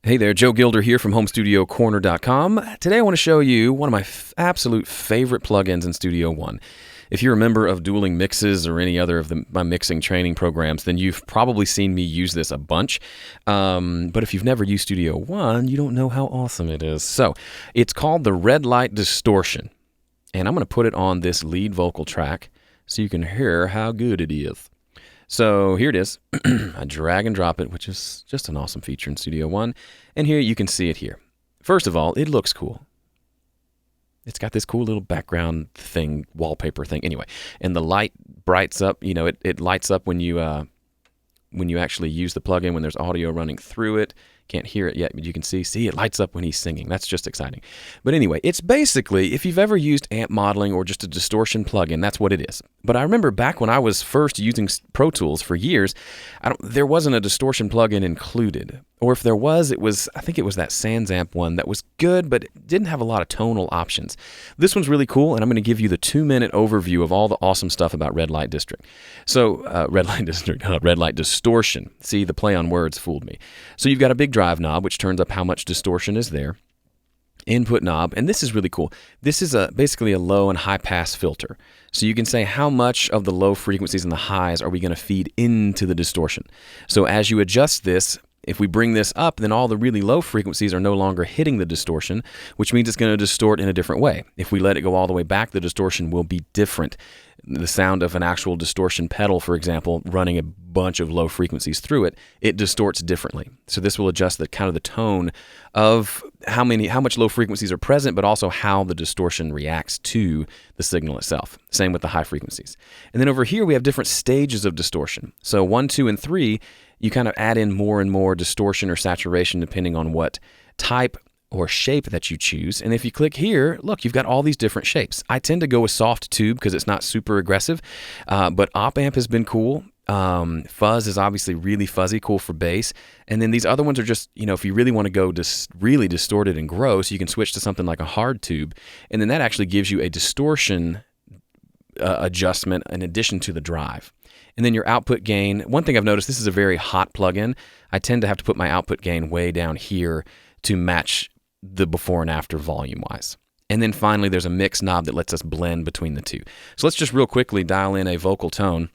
Hey there, Joe Gilder here from HomeStudioCorner.com. Today I want to show you one of my absolute favorite plugins in Studio One. If you're a member of Dueling Mixes or any other of my mixing training programs, then you've probably seen me use this a bunch. But if you've never used Studio One, you don't know how awesome it is. So it's called the Light Distortion. And I'm going to put it on this lead vocal track so you can hear how good it is. So here it is. I drag and drop it, which is just an awesome feature in Studio One. And here you can see it here. First of all, it looks cool. It's got this cool little background thing, wallpaper thing. Anyway, and the light brights up. You know, it lights up when you actually use the plugin, when there's audio running through it. Can't hear it yet, but you can see it lights up when he's singing. That's just exciting. But anyway, it's basically, if you've ever used amp modeling or just a distortion plugin, that's what it is. But I remember back when I was first using Pro Tools for years, there wasn't a distortion plugin included. Or if there was, I think it was that Sansamp one that was good, but it didn't have a lot of tonal options. This one's really cool, and I'm going to give you the 2-minute overview of all the awesome stuff about Red Light District. So, Red Light Distortion. See, the play on words fooled me. So you've got a big drive knob, which turns up how much distortion is there. Input knob, and this is really cool. This is basically a low and high pass filter. So you can say how much of the low frequencies and the highs are we going to feed into the distortion. So as you adjust this, if we bring this up, then all the really low frequencies are no longer hitting the distortion, which means it's going to distort in a different way. If we let it go all the way back, the distortion will be different. The sound of an actual distortion pedal, for example, running a bunch of low frequencies through it, it distorts differently. So this will adjust the kind of the tone of how much low frequencies are present, but also how the distortion reacts to the signal itself. Same with the high frequencies. And then over here we have different stages of distortion. So 1, 2, and 3, you kind of add in more and more distortion or saturation depending on what type or shape that you choose. And if you click here, look, you've got all these different shapes. I tend to go with soft tube because it's not super aggressive, but op amp has been cool. Fuzz is obviously really fuzzy, cool for bass. And then these other ones are just, if you really want to go really distorted and gross, you can switch to something like a hard tube. And then that actually gives you a distortion adjustment in addition to the drive. And then your output gain. One thing I've noticed, this is a very hot plugin. I tend to have to put my output gain way down here to match the before and after volume-wise. And then finally, there's a mix knob that lets us blend between the two. So let's just real quickly dial in a vocal tone,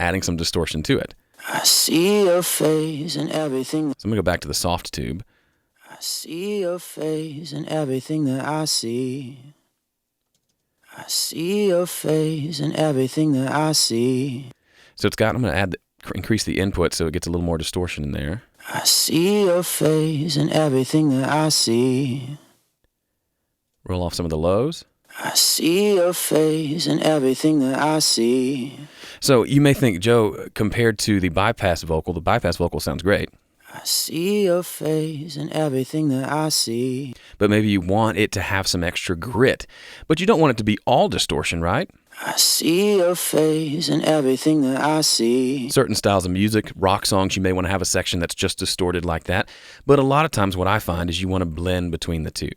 adding some distortion to it. I see your face and everything. So I'm going to go back to the soft tube. I see your face and everything that I see. I see your face and everything that I see. So I'm going to increase the input so it gets a little more distortion in there. I see your face and everything that I see. Roll off some of the lows. I see your face and everything that I see. So you may think, Joe, compared to the bypass vocal sounds great. I see your face and everything that I see. But maybe you want it to have some extra grit. But you don't want it to be all distortion, right? I see your face and everything that I see. Certain styles of music, rock songs, you may want to have a section that's just distorted like that. But a lot of times what I find is you want to blend between the two.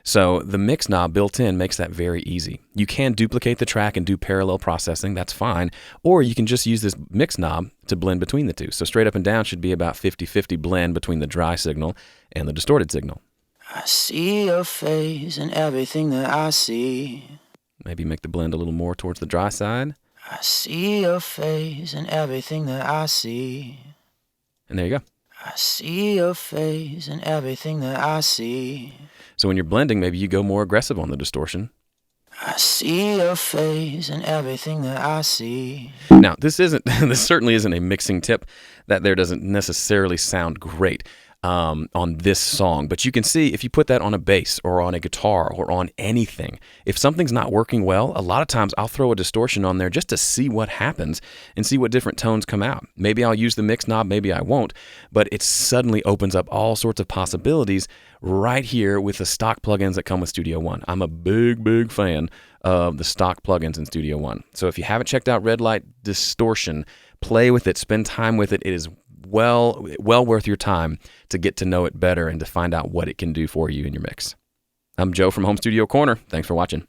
So the mix knob built in makes that very easy. You can duplicate the track and do parallel processing, that's fine. Or you can just use this mix knob to blend between the two. So straight up and down should be about 50-50 blend between the dry signal and the distorted signal. I see your face and everything that I see. Maybe make the blend a little more towards the dry side. I see your face and everything that I see. And there you go. I see your face and everything that I see. So when you're blending, maybe you go more aggressive on the distortion. I see your face and everything that I see. Now, this certainly isn't a mixing tip. That there doesn't necessarily sound great on this song, but you can see if you put that on a bass or on a guitar or on anything, if something's not working well, a lot of times I'll throw a distortion on there just to see what happens and see what different tones come out. Maybe I'll use the mix knob, maybe I won't, but it suddenly opens up all sorts of possibilities right here with the stock plugins that come with Studio One. I'm a big fan of the stock plugins in Studio One. So if you haven't checked out Red Light Distortion, play with it, spend time with it. It is well worth your time to get to know it better and to find out what it can do for you in your mix. I'm Joe from Home Studio Corner. Thanks for watching.